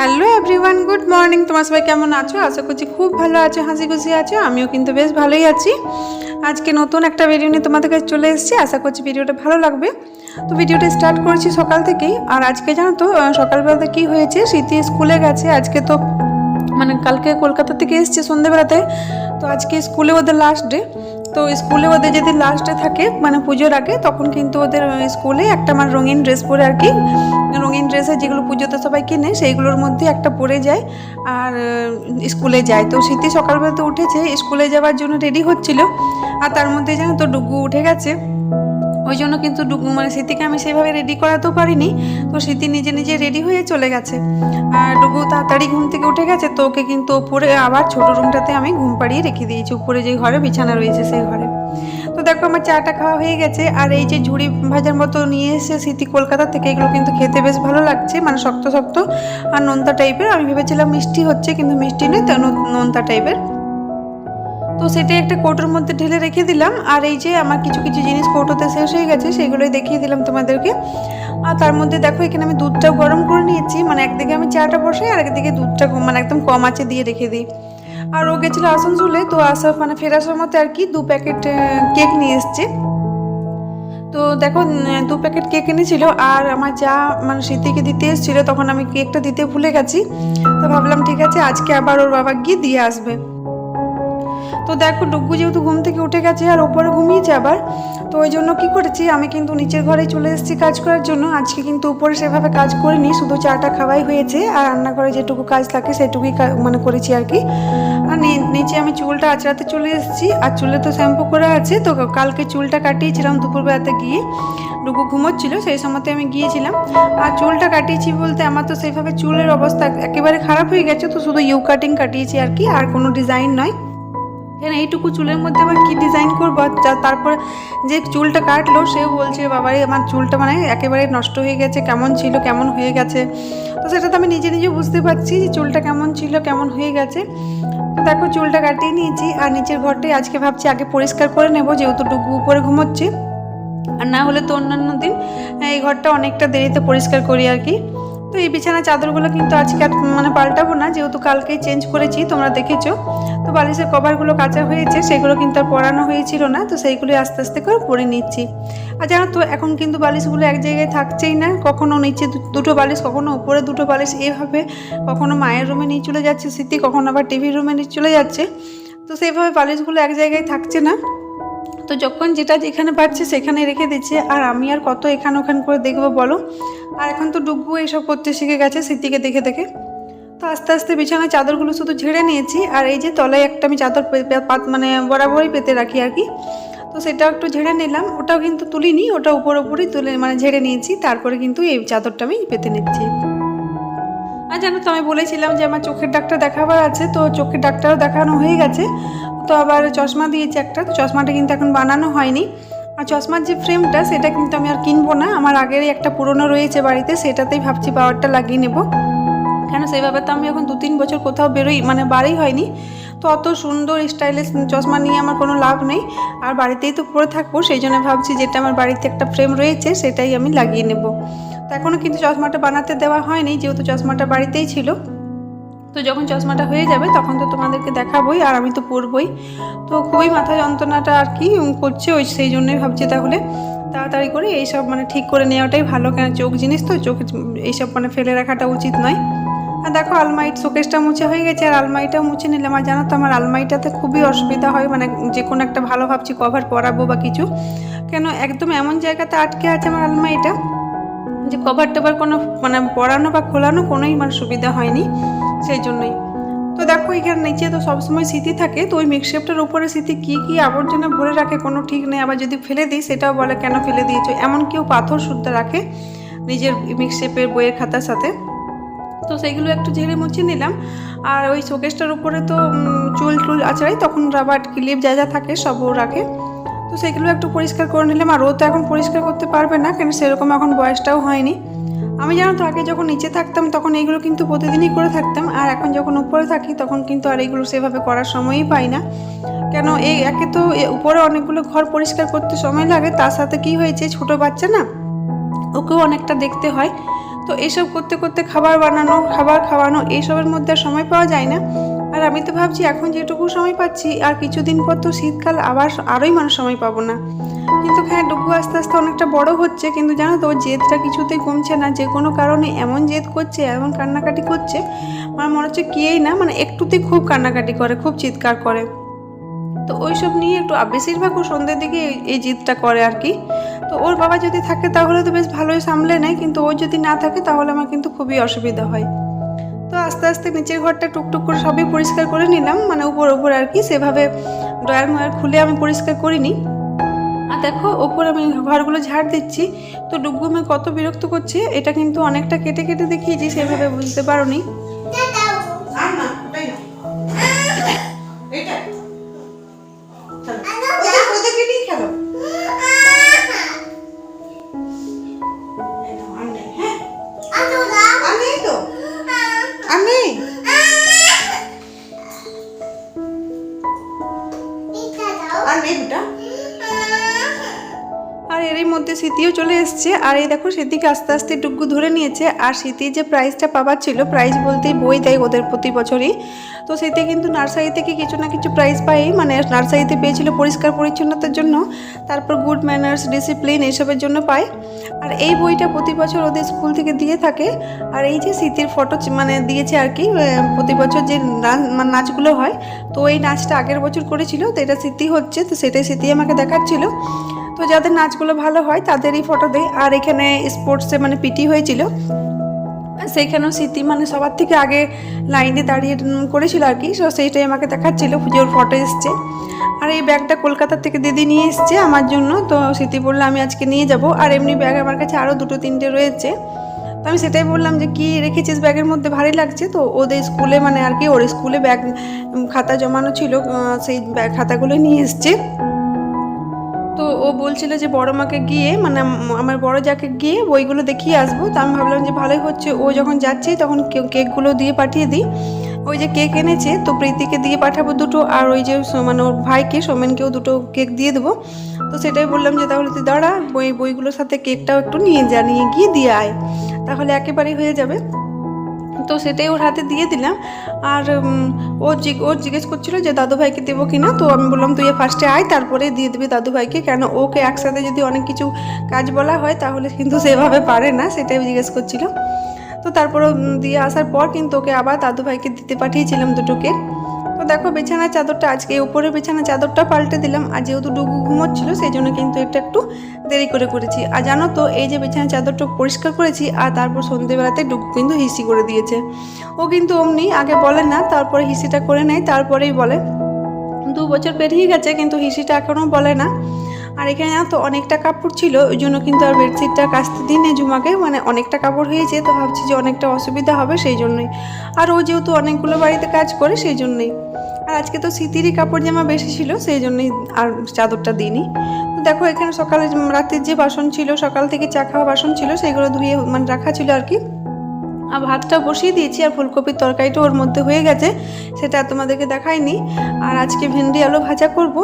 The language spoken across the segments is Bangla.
Hello everyone, good morning. তোমার সবাই কেমন আছো? আশা করছি খুব ভালো আছো, হাসি খুশি আছো। আমিও কিন্তু বেশ ভালোই আছি। আজকে নতুন একটা ভিডিও নিয়ে তোমাদের কাছে চলে এসেছি। আশা করছি ভিডিওটা ভালো লাগবে। তো ভিডিওটা স্টার্ট করেছি সকাল থেকেই। আর আজকে জানো তো সকালবেলাতে কী হয়েছে, স্মৃতি স্কুলে গেছে। আজকে তো কালকে কলকাতা থেকে এসছে সন্ধ্যেবেলাতে। তো আজকে স্কুলে ওদের লাস্ট ডে। তো স্কুলে ওদের যদি লাস্ট ডে থাকে পুজোর আগে, তখন কিন্তু ওদের স্কুলে একটা রঙিন ড্রেস পরে আর কি, রঙিন ড্রেসে যেগুলো পুজোতে সবাই কিনে সেইগুলোর মধ্যে একটা পরে যায় আর স্কুলে যায়। তো স্মৃতি সকালবেলা তো উঠেছে, স্কুলে যাওয়ার জন্য রেডি হচ্ছিল। আর তার মধ্যে জানো তো ডুগু উঠে গেছে। ওই জন্য কিন্তু স্মৃতিকে আমি সেভাবে রেডি করাতেও পারিনি। তো স্মৃতি নিজে নিজে রেডি হয়ে চলে গেছে। আর ডুগু তাড়াতাড়ি ঘুম থেকে উঠে গেছে। তো ওকে কিন্তু উপরে আবার ছোটো রুমটাতে আমি ঘুম পাড়িয়ে রেখে দিয়েছি, উপরে যে ঘরে বিছানা রয়েছে সেই ঘরে। তো দেখো আমার চাটা খাওয়া হয়ে গেছে। আর এই যে ঝুড়ি ভাজার মতো নিয়ে এসে স্মৃতি কলকাতা থেকে, এগুলো কিন্তু খেতে বেশ ভালো লাগছে, শক্ত শক্ত আর নোনতা টাইপের। আমি ভেবেছিলাম মিষ্টি হচ্ছে, কিন্তু মিষ্টি নয়, তা নোনতা টাইপের। তো সেটাই একটা কৌটোর মধ্যে ঢেলে রেখে দিলাম। আর এই যে আমার কিছু কিছু জিনিস কৌটোতে শেষ হয়ে গেছে, সেগুলোই দেখিয়ে দিলাম তোমাদেরকে। আর তার মধ্যে দেখো এখানে আমি দুধটা গরম করে নিয়েছি। একদিকে আমি চাটা বসাই আর একদিকে দুধটা একদম কম আঁচে দিয়ে রেখে দিই। আর ও গেছিলো আসানসোলে। তো ফেরার সময়তে আর কি 2 প্যাকেট কেক নিয়ে এসছে। তো দেখো 2 প্যাকেট কেক এনেছিল। আর আমার যা স্মৃতিকে দিতে এসেছিলো, তখন আমি কেকটা দিতে ভুলে গেছি। তো ভাবলাম ঠিক আছে, আজকে আবার ওর বাবা গিয়ে দিয়ে আসবে। তো দেখো ডুগু যেহেতু ঘুম থেকে উঠে গেছে আর ওপরে ঘুমিয়েছে আবার, তো ওই জন্য কী করেছি, আমি কিন্তু নিচের ঘরেই চলে এসেছি কাজ করার জন্য। আজকে কিন্তু উপরে সেভাবে কাজ করিনি, শুধু চাটা খাওয়াই হয়েছে। আর রান্নাঘরে যেটুকু কাজ থাকে সেটুকুই করেছি আর কি। আর নিচে আমি চুলটা আঁচড়াতে চলে এসেছি। আর চুলে তো শ্যাম্পু করা আছে। তো কালকে চুলটা কাটিয়েছিলাম দুপুরবেলাতে গিয়ে, ডুগু ঘুমোচ্ছিল সেই সময়তে আমি গিয়েছিলাম। আর চুলটা কাটিয়েছি বলতে আমার তো সেইভাবে চুলের অবস্থা একেবারে খারাপ হয়ে গেছে। তো শুধু ইউ কাটিং কাটিয়েছি আর কি, আর কোনো ডিজাইন নয়। কেন এইটুকু চুলের মধ্যে আবার কী ডিজাইন করবো। তারপর যে চুলটা কাটলো সেও বলছে, বাবারে আমার চুলটা একেবারে নষ্ট হয়ে গেছে, কেমন ছিল কেমন হয়ে গেছে। তো সেটা তো আমি নিজে নিজে বুঝতে পারছি যে চুলটা কেমন ছিল কেমন হয়ে গেছে। তো দেখো চুলটা কাটিয়ে নিয়েছি। আর নিচের ঘরটাই আজকে ভাবছি আগে পরিষ্কার করে নেব, যেহেতু ডুগু উপরে ঘুমোচ্ছে। আর না হলে তো অন্যান্য দিন এই ঘরটা অনেকটা দেরিতে পরিষ্কার করি আর কি। তো এই বিছানার চাদরগুলো কিন্তু আজকে আর পাল্টাবো না, যেহেতু কালকেই চেঞ্জ করেছি, তোমরা দেখেছো। তো বালিশের কভারগুলো কাচা হয়েছে, সেগুলো কিন্তু আর পরানো হয়েছিল না। তো সেইগুলোই আস্তে আস্তে করে পরে নিচ্ছি। আর জানো তো এখন কিন্তু বালিশগুলো এক জায়গায় থাকছেই না, কখনো নিচে দুটো বালিশ, কখনো উপরে দুটো বালিশ, এইভাবে কখনো মায়ের রুমে নিয়ে চলে যাচ্ছে স্মৃতি, কখনো আবার টিভির রুমে নিয়ে চলে যাচ্ছে। তো সেইভাবে বালিশগুলো এক জায়গায় থাকছে না। তো যখন যেটা যেখানে পাচ্ছে সেখানে রেখে দিচ্ছে। আর আমি আর কত এখান ওখান করে দেখবো বলো। আর এখন তো ডুগু এইসব করতে শিখে গেছে স্মৃতিকে দেখে দেখে। তো আস্তে আস্তে বিছানায় চাদরগুলো শুধু ঝেড়ে নিয়েছি। আর এই যে তলায় একটা আমি চাদর বরাবরই পেতে রাখি আর কি। তো সেটাও একটু ঝেড়ে নিলাম। ওটাও কিন্তু তুলিনি, ওটা উপরই তুলে ঝেড়ে নিয়েছি। তারপরে কিন্তু এই চাদরটা আমি পেতে নিচ্ছি। আর জানো তো আমি বলেছিলাম যে আমার চোখের ডাক্তার দেখাবার আছে। তো চোখের ডাক্তারও দেখানো হয়ে গেছে। তো আবার চশমা দিয়েছে একটা। তো চশমাটা কিন্তু এখন বানানো হয়নি। আর চশমার যে ফ্রেমটা সেটা কিন্তু আমি আর কিনবো না, আমার আগেরই একটা পুরনো রয়েছে বাড়িতে, সেটাতেই ভাবছি পাওয়ারটা লাগিয়ে নেব। কেন সেইভাবে তো আমি এখন 2-3 বছর কোথাও বাড়ি হয়নি। তো অত সুন্দর স্টাইলিশ চশমা নিয়ে আমার কোনো লাভ নেই। আর বাড়িতেই তো পরে থাকবো, সেই জন্য ভাবছি যেটা আমার বাড়িতে একটা ফ্রেম রয়েছে সেটাই আমি লাগিয়ে নেব। তো এখনও কিন্তু চশমাটা বানাতে দেওয়া হয়নি, যেহেতু চশমাটা বাড়িতেই ছিল। তো যখন চশমাটা হয়ে যাবে তখন তো তোমাদেরকে দেখাবোই, আর আমি তো পরবই। তো খুবই মাথা যন্ত্রণাটা আর কি করছে, সেই জন্যই ভাবছি তাহলে তাড়াতাড়ি করে এইসব ঠিক করে নেওয়াটাই ভালো। কেন চোখ জিনিস তো, চোখে এইসব ফেলে রাখাটা উচিত নয়। আর দেখো শোকেসটা মুছে হয়ে গেছে, আর আলমারিটাও মুছে নিলাম। আর জানো তো আমার আলমারিটাতে খুবই অসুবিধা হয়, যে কোনো একটা ভালো ভাবছি কভার পরাবো বা কিছু, কেন একদম এমন জায়গাতে আটকে আছে আমার আলমারিটা যে কভার টভার কোনো পরানো বা খোলানো কোনোই সুবিধা হয়নি, সেই জন্যই। তো দেখো এখানে নিচে তো সবসময় স্মৃতি থাকে। তো ওই মিক্সশেপটার উপরে স্মৃতি কী কী আবর্জনা ভরে রাখে কোনো ঠিক নেই। আবার যদি ফেলে দিই সেটাও বলে কেন ফেলে দিয়েছো। এমন কেউ পাথর শুদ্ধ রাখে নিজের মিক্সশেপের বইয়ের খাতার সাথে। তো সেইগুলো একটু ঝেড়ে মুছে নিলাম। আর ওই শোকেসটার উপরে তো চুল আছড়াই, তখন রাবার ক্লিপ যা যা থাকে সব ও রাখে। তো সেগুলো একটু পরিষ্কার করে নিলাম। আর ও তো এখন পরিষ্কার করতে পারবে না, কেন সেরকম এখন বয়সটাও হয়নি। আমি জানো তো আগে যখন নিচে থাকতাম তখন এইগুলো কিন্তু প্রতিদিনই করে থাকতাম। আর এখন যখন উপরে থাকি তখন কিন্তু আর এইগুলো সেভাবে করার সময়ই পাই না। কেন একে তো উপরে অনেকগুলো ঘর পরিষ্কার করতে সময় লাগে, তার সাথে কি হয়েছে ছোট বাচ্চা না, ওকেও অনেকটা দেখতে হয়। তো এইসব করতে করতে খাবার বানানো, খাবার খাওয়ানো, এইসবের মধ্যে আর সময় পাওয়া যায় না। আর আমি তো ভাবছি এখন যেটুকু সময় পাচ্ছি আর কিছুদিন পর তো শীতকাল আরোই মানুষ সময় পাবো না। কিন্তু হ্যাঁ, ডুগু আস্তে আস্তে অনেকটা বড় হচ্ছে, কিন্তু জানো তো ওর জেদটা কিছুতেই কমছে না। যে কোনো কারণে এমন জেদ করছে, এমন কান্নাকাটি করছে, আমার মনে হচ্ছে কিয়েই না, মানে একটুতেই খুব কান্নাকাটি করে, খুব চিৎকার করে। তো ওইসব নিয়ে একটু বেশিরভাগ ও সন্ধ্যের দিকে এই জিদটা করে আর কি। তো ওর বাবা যদি থাকে তাহলে তো বেশ ভালোই সামলে নেয়, কিন্তু ও যদি না থাকে তাহলে আমার কিন্তু খুবই অসুবিধা হয়। তো আস্তে আস্তে নিচের ঘরটা টুকটুক করে সবই পরিষ্কার করে নিলাম, মানে উপর আর কি, সেভাবে ড্রয়ার ময়ার খুলে আমি পরিষ্কার করিনি। আর দেখো ওপর আমি ঘরগুলো ঝাড় দিচ্ছি। তো ডুগু আমি কত বিরক্ত করছে, এটা কিন্তু অনেকটা কেটে কেটে দেখিয়েছি, সেভাবে বুঝতে পারোনি। আর এরই মধ্যে স্মৃতিও চলে এসছে। আর এই দেখো স্মৃতিকে আস্তে আস্তে ডুগু ধরে নিয়েছে। আর স্মৃতি যে প্রাইজটা পাবার ছিল, প্রাইজ বলতেই বই দেয় ওদের প্রতি বছরই, তো স্মৃতি কিন্তু নার্সারি থেকে কিছু না কিছু প্রাইজ পাই, মানে নার্সারিতে পেয়েছিল পরিষ্কার পরিচ্ছন্নতার জন্য, তারপর গুড ম্যানার্স, ডিসিপ্লিন, এসবের জন্য পায়। আর এই বইটা প্রতি বছর ওদের স্কুল থেকে দিয়ে থাকে। আর এই যে স্মৃতির ফটো মানে দিয়েছে আর কি, প্রতি বছর যে নাচগুলো হয়, তো এই নাচটা আগের বছর করেছিল, তো এটা স্মৃতি হচ্ছে, তো সেটাই স্মৃতি আমাকে দেখাচ্ছিল। তো যাদের নাচগুলো ভালো হয় তাদেরই ফটো দেয়। আর এখানে স্পোর্টসে মানে পিটি হয়েছিল, সেইখানেও স্মৃতি মানে সবার থেকে আগে লাইনে দাঁড়িয়ে করেছিল আর কি, সো সেইটাই আমাকে দেখাচ্ছিল, পুজোর ফটো এসছে। আর এই ব্যাগটা কলকাতা থেকে দিদি নিয়ে এসছে আমার জন্য, তো স্মৃতি বললো আমি আজকে নিয়ে যাব। আর এমনি ব্যাগ আমার কাছে আরও 2-3টে রয়েছে, তো আমি সেটাই বললাম যে কি রেখেছিস ব্যাগের মধ্যে, ভারী লাগছে। তো ওদের স্কুলে মানে আর কি, ওর স্কুলে ব্যাগ খাতা জমানো ছিল, সেই ব্যাগ খাতাগুলো নিয়ে এসছে। তো ও বলছিল যে বড় মাকে গিয়ে, মানে আমার বড় যাকে গিয়ে বইগুলো দেখিয়ে আসবো। তো আমি ভাবলাম যে ভালোই হচ্ছে, ও যখন যাচ্ছে তখন কেকগুলো দিয়ে পাঠিয়ে দিই। ওই যে কেক এনেছে, তো প্রীতিকে দিয়ে পাঠাবো 2টো, আর ওই যে মানে ওর ভাইকে সোমেনকেও 2টো কেক দিয়ে দেবো। তো সেটাই বললাম যে তাহলে তুই দাঁড়া, বইগুলোর সাথে কেকটাও একটু নিয়ে গিয়ে দিয়ে আয়, তাহলে একেবারেই হয়ে যাবে। তো সেটাই ওর হাতে দিয়ে দিলাম। আর ও জিজ্ঞেস করছিল যে দাদুভাইকে দেবো কিনা, তো আমি বললাম তুই ফার্স্টে আয়, তারপরে দিয়ে দিবি দাদুভাইকে, কেন ওকে একসাথে যদি অনেক কিছু কাজ বলা হয় তাহলে কিন্তু সেভাবে পারে না, সেটাই জিজ্ঞেস করছিল। তো তারপরে দিয়ে আসার পর কিন্তু ওকে আবার দাদুভাইকে দিতে পাঠিয়েছিলাম 2টো কেক। তো দেখো বিছানার চাদরটা আজকে উপরে বিছানার চাদরটা পাল্টে দিলাম, আর যেহেতু ডুগু ঘুমোচ্ছিল সেই জন্য কিন্তু এটা একটু দেরি করে করেছি। আর জানো তো এই যে বিছানার চাদরটা পরিষ্কার করেছি, আর তারপর সন্ধ্যেবেলাতে ডুগু কিন্তু হিসি করে দিয়েছে। ও কিন্তু অমনি আগে বলে না, তারপরে হিসিটা করে নেয়, তারপরেই বলে। 2 বছর পেরিয়ে গেছে কিন্তু হিসিটা এখনও বলে না। আর এখানে তো অনেকটা কাপড় ছিল, ওই জন্য কিন্তু আর বেডশিটটা কাচতে দিনে ঝুমাকে, মানে অনেকটা কাপড় হয়েছে, তো ভাবছি যে অনেকটা অসুবিধা হবে সেই জন্যই। আর ও যেহেতু অনেকগুলো বাড়িতে কাজ করে সেই জন্যই। আর আজকে তো শীতেরই কাপড় জামা বেশি ছিল, সেই জন্যই আর চাদরটা দিইনি। তো দেখো এখানে সকালে রাতের যে বাসন ছিল, সকাল থেকে চা খাওয়া বাসন ছিল, সেগুলো ধুয়ে মানে রাখা ছিল আর কি। আর ভাতটা বসিয়ে দিয়েছি, আর ফুলকপির তরকারিটা ওর মধ্যে হয়ে গেছে, সেটা তোমাদেরকে দেখাইনি। আর আজকে ভেন্ডি আলু ভাজা করব,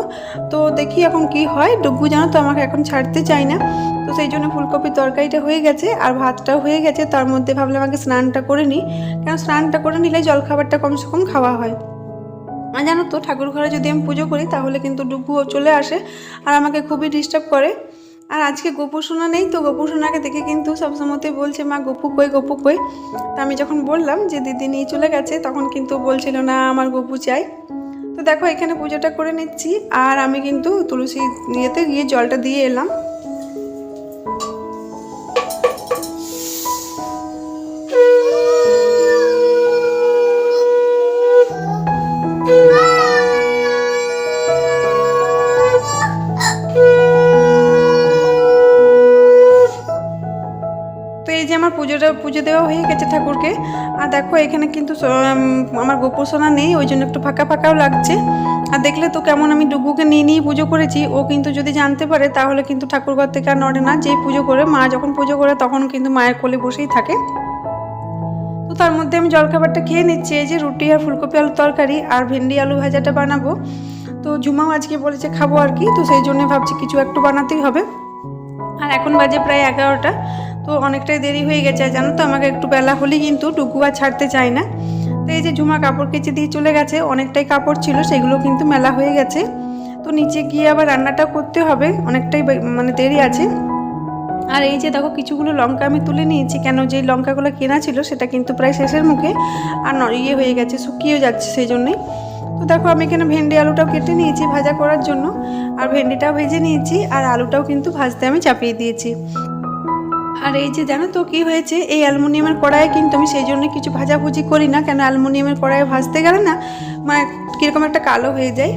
তো দেখি এখন কি হয়। ডুগু জানো তো আমাকে এখন ছাড়তে চাই না, তো সেই জন্য ফুলকপির তরকারিটা হয়ে গেছে আর ভাতটাও হয়ে গেছে। তার মধ্যে ভাবলাম আগে স্নানটা করে নিই, কারণ স্নানটা করে নিলে জলখাবারটা কমসে কম খাওয়া হয়। আর জানো তো ঠাকুর ঘরে যদি আমি পুজো করি তাহলে কিন্তু ডুগুও চলে আসে আর আমাকে খুবই ডিস্টার্ব করে। আর আজকে গপু সোনা নেই, তো গপু সোনাকে দেখে কিন্তু সবসময়তেই বলছে মা গপু কই, গপু কই। তা আমি যখন বললাম যে দিদি নিয়ে চলে গেছে, তখন কিন্তু বলছিল না আমার গপু চাই। তো দেখো এখানে পুজোটা করে নিচ্ছি, আর আমি কিন্তু তুলসী ইয়েতে গিয়ে জলটা দিয়ে এলাম। তো এই যে আমার পুজো দেওয়া হয়ে গেছে ঠাকুরকে। আর দেখো এখানে কিন্তু আমার গোপু সোনা নেই, ওই জন্য একটু ফাঁকা ফাঁকাও লাগছে। আর দেখলে তো কেমন আমি ডুগুকে নিয়ে পুজো করেছি। ও কিন্তু যদি জানতে পারে তাহলে কিন্তু ঠাকুরঘর থেকে আর নড়ে না। যেই পুজো করে, মা যখন পুজো করে তখন কিন্তু মায়ের কোলে বসেই থাকে। তো তার মধ্যে আমি জলখাবারটা খেয়ে নিচ্ছি, এই যে রুটি আর ফুলকপি আলু তরকারি আর ভেন্ডি আলু ভাজাটা বানাবো। তো ঝুমাও আজকে বলেছে খাবো আর কি, তো সেই জন্য ভাবছি কিছু একটু বানাতেই হবে। আর এখন বাজে প্রায় 11টা। তো তো অনেকটাই দেরি হয়ে গেছে। আর জানো তো আমাকে একটু বেলা হলেই কিন্তু টুকু আর ছাড়তে চায় না। তো এই যে ঝুমা কাপড় কেচে দিয়ে চলে গেছে, অনেকটাই কাপড় ছিল সেগুলো কিন্তু মেলা হয়ে গেছে। তো নিচে গিয়ে আবার রান্নাটা করতে হবে, অনেকটাই মানে দেরি আছে। আর এই যে দেখো কিছুগুলো লঙ্কা আমি তুলে নিয়েছি, কেন যেই লঙ্কাগুলো কেনা ছিল সেটা কিন্তু প্রায় শেষের মুখে আর ইয়ে হয়ে গেছে, শুকিয়েও যাচ্ছে সেই জন্যই। তো দেখো আমি এখানে ভেন্ডি আলুটাও কেটে নিয়েছি ভাজা করার জন্য, আর ভেন্ডিটাও ভেজে নিয়েছি, আর আলুটাও কিন্তু ভাজতে আমি চাপিয়ে দিয়েছি। আর এই যে জানো তো কী হয়েছে, এই অ্যালুমিনিয়ামের কড়াইয়ে কিন্তু আমি সেই জন্য কিছু ভাজাভুজি করি না, কেন অ্যালুমিনিয়ামের কড়াইয়ে ভাজতে গেলে না মানে কীরকম একটা কালো হয়ে যায়।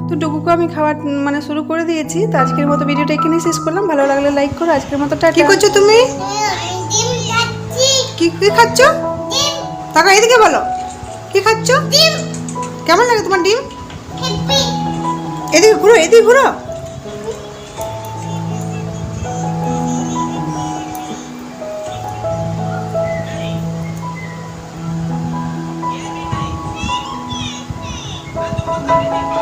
তো টুকুকে আমি খাওয়া মানে শুরু করে দিয়েছি। তো আজকের মতো ভিডিওটা এখানেই শেষ করলাম, ভালো লাগলে লাইক করো। আজকের মতো টাটা। কি করছো তুমি? কি কি খাচ্ছ? টাকা এদিকে বলো, কি খাচ্ছ? কেমন লাগে তোমার ডিম? এদিকে ঘুরো, এদিকে ঘুরো। Thank you.